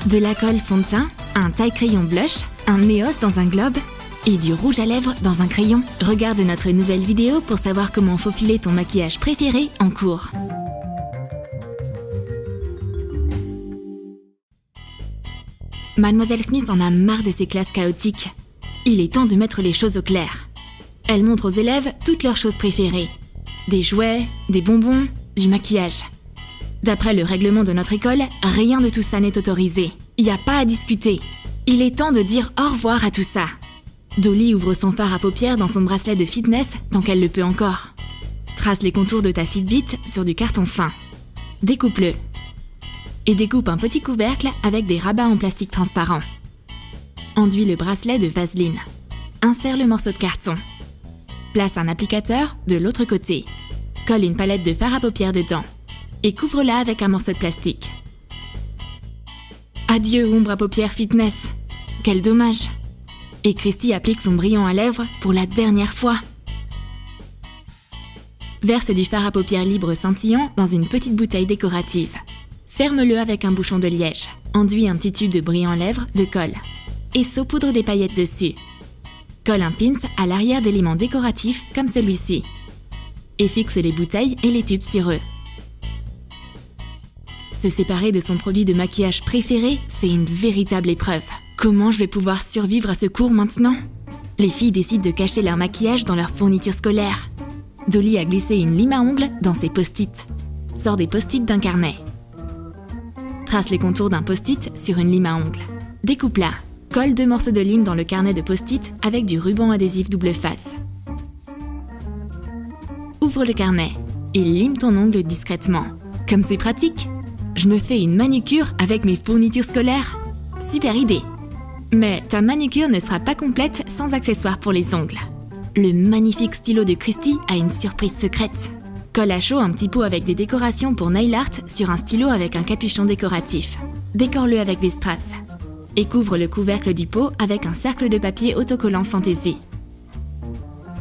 De la colle fond de teint, un taille-crayon blush, un Neos dans un globe et du rouge à lèvres dans un crayon. Regarde notre nouvelle vidéo pour savoir comment faufiler ton maquillage préféré en cours. Mademoiselle Smith en a marre de ses classes chaotiques. Il est temps de mettre les choses au clair. Elle montre aux élèves toutes leurs choses préférées. Des jouets, des bonbons, du maquillage. D'après le règlement de notre école, rien de tout ça n'est autorisé. Il n'y a pas à discuter. Il est temps de dire au revoir à tout ça. Dolly ouvre son fard à paupières dans son bracelet de fitness tant qu'elle le peut encore. Trace les contours de ta Fitbit sur du carton fin. Découpe-le. Et découpe un petit couvercle avec des rabats en plastique transparent. Enduis le bracelet de vaseline. Insère le morceau de carton. Place un applicateur de l'autre côté. Colle une palette de fard à paupières dedans. Et couvre-la avec un morceau de plastique. Adieu ombre à paupières fitness. Quel dommage. Et Christy applique son brillant à lèvres pour la dernière fois. Verse du fard à paupières libre scintillant dans une petite bouteille décorative. Ferme-le avec un bouchon de liège. Enduis un petit tube de brillant à lèvres de colle. Et saupoudre des paillettes dessus. Colle un pins à l'arrière d'éléments décoratifs comme celui-ci. Et fixe les bouteilles et les tubes sur eux. Se séparer de son produit de maquillage préféré, c'est une véritable épreuve. Comment je vais pouvoir survivre à ce cours maintenant? Les filles décident de cacher leur maquillage dans leur fourniture scolaire. Dolly a glissé une lime à ongles dans ses post-it. Sort des post-it d'un carnet. Trace les contours d'un post-it sur une lime à ongles. Découpe-la. Colle 2 morceaux de lime dans le carnet de post-it avec du ruban adhésif double face. Ouvre le carnet et lime ton ongle discrètement. Comme c'est pratique! Je me fais une manucure avec mes fournitures scolaires. Super idée! Mais ta manucure ne sera pas complète sans accessoires pour les ongles. Le magnifique stylo de Christy a une surprise secrète. Colle à chaud un petit pot avec des décorations pour nail art sur un stylo avec un capuchon décoratif. Décore-le avec des strass. Et couvre le couvercle du pot avec un cercle de papier autocollant fantaisie.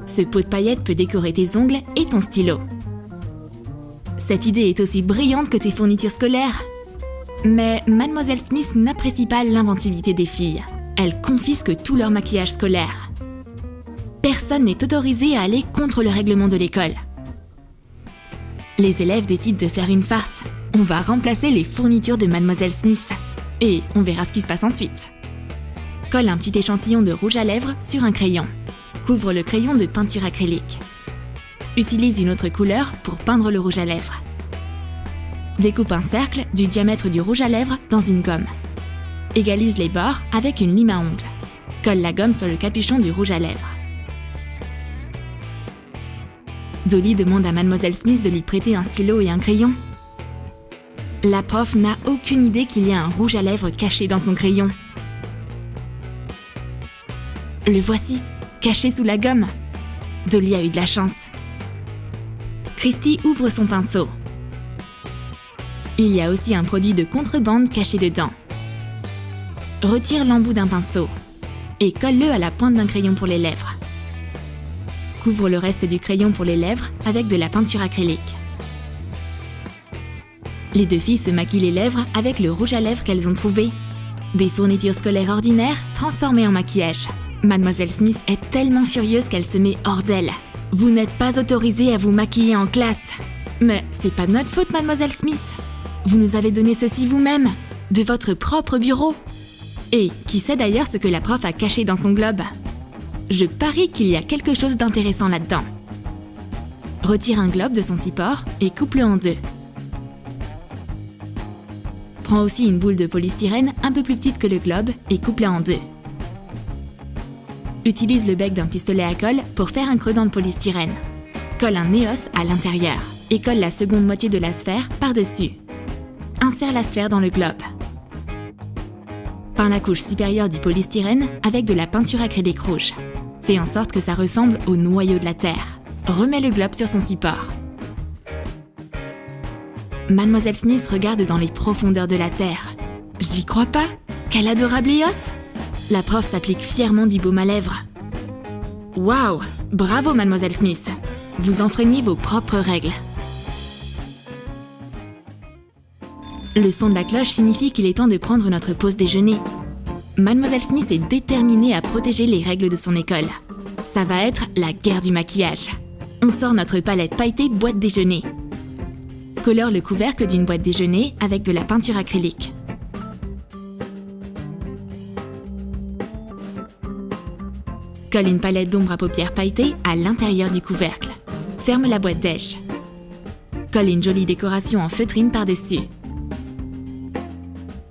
Ce pot de paillettes peut décorer tes ongles et ton stylo. Cette idée est aussi brillante que tes fournitures scolaires. Mais Mademoiselle Smith n'apprécie pas l'inventivité des filles. Elle confisque tout leur maquillage scolaire. Personne n'est autorisé à aller contre le règlement de l'école. Les élèves décident de faire une farce. On va remplacer les fournitures de Mademoiselle Smith. Et on verra ce qui se passe ensuite. Colle un petit échantillon de rouge à lèvres sur un crayon. Couvre le crayon de peinture acrylique. Utilise une autre couleur pour peindre le rouge à lèvres. Découpe un cercle du diamètre du rouge à lèvres dans une gomme. Égalise les bords avec une lime à ongles. Colle la gomme sur le capuchon du rouge à lèvres. Dolly demande à Mademoiselle Smith de lui prêter un stylo et un crayon. La prof n'a aucune idée qu'il y a un rouge à lèvres caché dans son crayon. Le voici, caché sous la gomme. Dolly a eu de la chance. Christy ouvre son pinceau. Il y a aussi un produit de contrebande caché dedans. Retire l'embout d'un pinceau et colle-le à la pointe d'un crayon pour les lèvres. Couvre le reste du crayon pour les lèvres avec de la peinture acrylique. Les deux filles se maquillent les lèvres avec le rouge à lèvres qu'elles ont trouvé. Des fournitures scolaires ordinaires transformées en maquillage. Mademoiselle Smith est tellement furieuse qu'elle se met hors d'elle. Vous n'êtes pas autorisée à vous maquiller en classe. Mais c'est pas de notre faute, Mademoiselle Smith. Vous nous avez donné ceci vous-même, de votre propre bureau. Et qui sait d'ailleurs ce que la prof a caché dans son globe? Je parie qu'il y a quelque chose d'intéressant là-dedans. Retire un globe de son support et coupe-le en deux. Prends aussi une boule de polystyrène un peu plus petite que le globe et coupe-la en deux. Utilise le bec d'un pistolet à colle pour faire un creux dans le polystyrène. Colle un Neos à l'intérieur et colle la seconde moitié de la sphère par-dessus. Insère la sphère dans le globe. Peins la couche supérieure du polystyrène avec de la peinture acrylique rouge. Fais en sorte que ça ressemble au noyau de la Terre. Remets le globe sur son support. Mademoiselle Smith regarde dans les profondeurs de la Terre. J'y crois pas! Quel adorable Eos! La prof s'applique fièrement du baume à lèvres. Waouh! Bravo, Mademoiselle Smith! Vous enfreignez vos propres règles. Le son de la cloche signifie qu'il est temps de prendre notre pause déjeuner. Mademoiselle Smith est déterminée à protéger les règles de son école. Ça va être la guerre du maquillage. On sort notre palette pailletée boîte déjeuner. Colore le couvercle d'une boîte déjeuner avec de la peinture acrylique. Colle une palette d'ombre à paupières pailletée à l'intérieur du couvercle. Ferme la boîte déj. Colle une jolie décoration en feutrine par-dessus.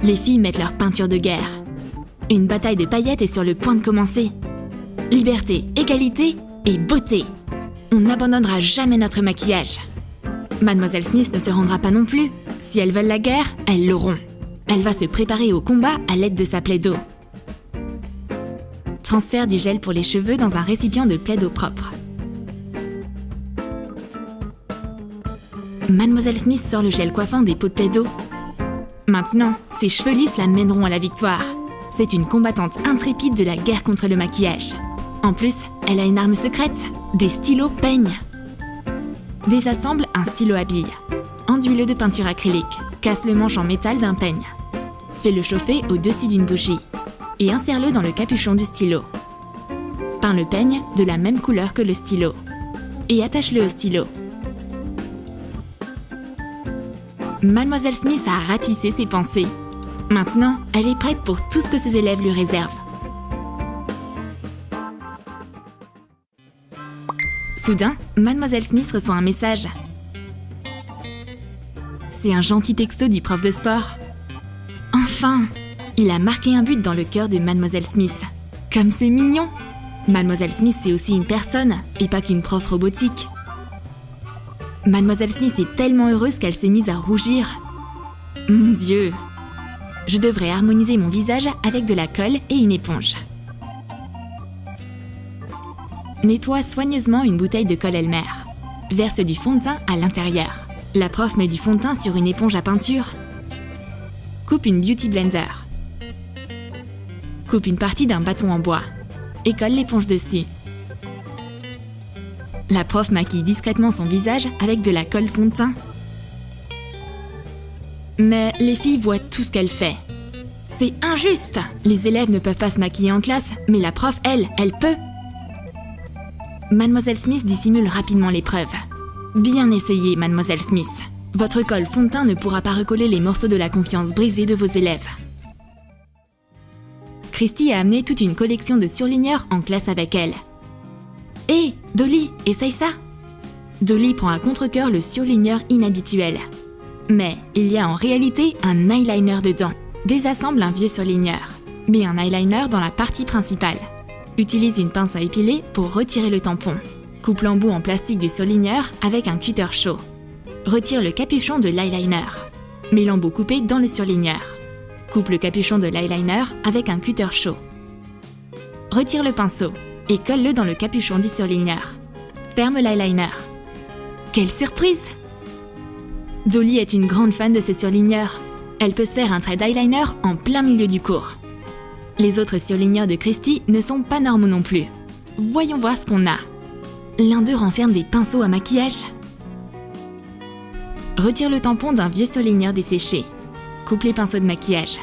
Les filles mettent leur peinture de guerre. Une bataille de paillettes est sur le point de commencer. Liberté, égalité et beauté. On n'abandonnera jamais notre maquillage. Mademoiselle Smith ne se rendra pas non plus. Si elles veulent la guerre, elles l'auront. Elle va se préparer au combat à l'aide de sa Play-Doh. Transfère du gel pour les cheveux dans un récipient de Play-Doh propre. Mademoiselle Smith sort le gel coiffant des pots de Play-Doh. Maintenant, ses cheveux lisses la mèneront à la victoire. C'est une combattante intrépide de la guerre contre le maquillage. En plus, elle a une arme secrète, des stylos peigne. Désassemble un stylo à billes. Enduis-le de peinture acrylique. Casse le manche en métal d'un peigne. Fais-le chauffer au-dessus d'une bougie. Et insère-le dans le capuchon du stylo. Peins le peigne de la même couleur que le stylo. Et attache-le au stylo. Mademoiselle Smith a ratissé ses pensées. Maintenant, elle est prête pour tout ce que ses élèves lui réservent. Soudain, Mademoiselle Smith reçoit un message. C'est un gentil texto du prof de sport. Enfin! Il a marqué un but dans le cœur de Mademoiselle Smith. Comme c'est mignon! Mademoiselle Smith, c'est aussi une personne, et pas qu'une prof robotique. Mademoiselle Smith est tellement heureuse qu'elle s'est mise à rougir. Mon Dieu! Je devrais harmoniser mon visage avec de la colle et une éponge. Nettoie soigneusement une bouteille de colle Elmer. Verse du fond de teint à l'intérieur. La prof met du fond de teint sur une éponge à peinture. Coupe une beauty blender. Coupe une partie d'un bâton en bois et colle l'éponge dessus. La prof maquille discrètement son visage avec de la colle fond de teint. Mais les filles voient tout ce qu'elle fait. C'est injuste! Les élèves ne peuvent pas se maquiller en classe, mais la prof, elle peut. Mademoiselle Smith dissimule rapidement l'épreuve. Bien essayé, Mademoiselle Smith. Votre colle fond de teint ne pourra pas recoller les morceaux de la confiance brisés de vos élèves. Christy a amené toute une collection de surligneurs en classe avec elle. Hé, Dolly, essaye ça! Dolly prend à contre-cœur le surligneur inhabituel. Mais il y a en réalité un eyeliner dedans. Désassemble un vieux surligneur. Mets un eyeliner dans la partie principale. Utilise une pince à épiler pour retirer le tampon. Coupe l'embout en plastique du surligneur avec un cutter chaud. Retire le capuchon de l'eyeliner. Mets l'embout coupé dans le surligneur. Coupe le capuchon de l'eyeliner avec un cutter chaud. Retire le pinceau et colle-le dans le capuchon du surligneur. Ferme l'eyeliner. Quelle surprise! Dolly est une grande fan de ce surligneur. Elle peut se faire un trait d'eyeliner en plein milieu du cours. Les autres surligneurs de Christy ne sont pas normaux non plus. Voyons voir ce qu'on a. L'un d'eux renferme des pinceaux à maquillage. Retire le tampon d'un vieux surligneur desséché. Coupe les pinceaux de maquillage.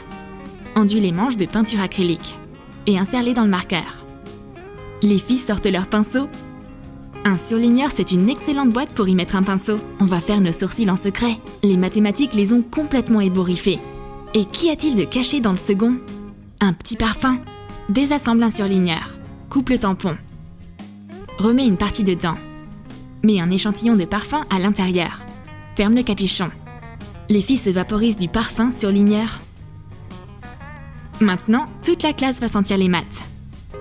Enduis les manches de peinture acrylique. Et insère-les dans le marqueur. Les filles sortent leurs pinceaux. Un surligneur, c'est une excellente boîte pour y mettre un pinceau. On va faire nos sourcils en secret. Les mathématiques les ont complètement ébouriffés. Et qu'y a-t-il de caché dans le second? Un petit parfum. Désassemble un surligneur. Coupe le tampon. Remets une partie dedans. Mets un échantillon de parfum à l'intérieur. Ferme le capuchon. Les filles se vaporisent du parfum surligneur. Maintenant, toute la classe va sentir les maths.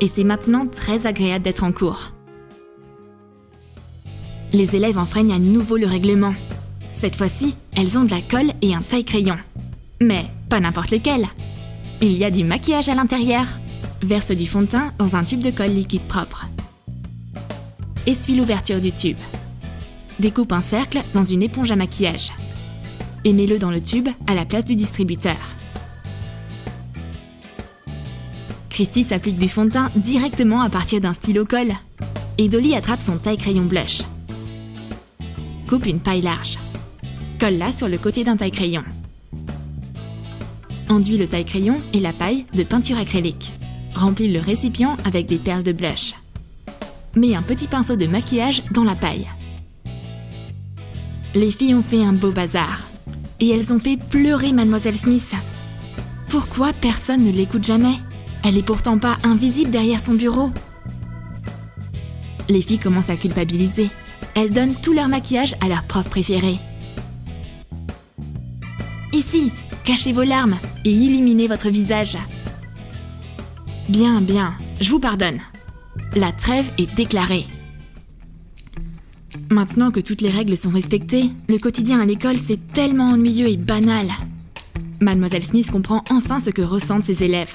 Et c'est maintenant très agréable d'être en cours. Les élèves enfreignent à nouveau le règlement. Cette fois-ci, elles ont de la colle et un taille-crayon. Mais pas n'importe lequel. Il y a du maquillage à l'intérieur. Verse du fond de teint dans un tube de colle liquide propre. Essuie l'ouverture du tube. Découpe un cercle dans une éponge à maquillage. Et mets-le dans le tube à la place du distributeur. Christy s'applique du fond de teint directement à partir d'un stylo colle. Et Dolly attrape son taille-crayon blush. Coupe une paille large. Colle-la sur le côté d'un taille-crayon. Enduis le taille-crayon et la paille de peinture acrylique. Remplis le récipient avec des perles de blush. Mets un petit pinceau de maquillage dans la paille. Les filles ont fait un beau bazar. Et elles ont fait pleurer Mademoiselle Smith. Pourquoi personne ne l'écoute jamais? Elle est pourtant pas invisible derrière son bureau. Les filles commencent à culpabiliser. Elles donnent tout leur maquillage à leur prof préféré. Ici, cachez vos larmes et illuminez votre visage. Bien, bien, je vous pardonne. La trêve est déclarée. Maintenant que toutes les règles sont respectées, le quotidien à l'école c'est tellement ennuyeux et banal. Mademoiselle Smith comprend enfin ce que ressentent ses élèves.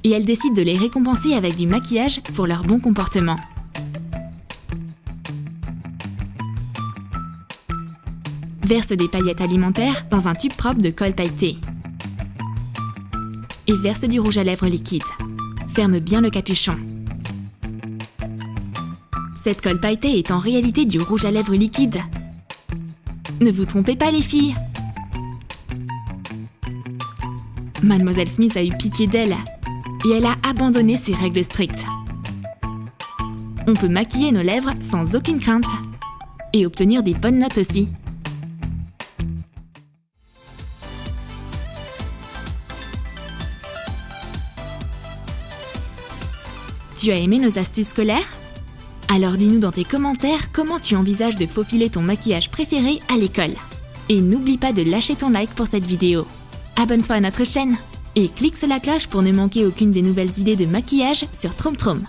Et elle décide de les récompenser avec du maquillage pour leur bon comportement. Verse des paillettes alimentaires dans un tube propre de colle pailleté. Et verse du rouge à lèvres liquide. Ferme bien le capuchon. Cette colle pailletée est en réalité du rouge à lèvres liquide. Ne vous trompez pas les filles. Mademoiselle Smith a eu pitié d'elle et elle a abandonné ses règles strictes. On peut maquiller nos lèvres sans aucune crainte et obtenir des bonnes notes aussi. Tu as aimé nos astuces scolaires? Alors dis-nous dans tes commentaires comment tu envisages de faufiler ton maquillage préféré à l'école. Et n'oublie pas de lâcher ton like pour cette vidéo. Abonne-toi à notre chaîne et clique sur la cloche pour ne manquer aucune des nouvelles idées de maquillage sur TromTrom.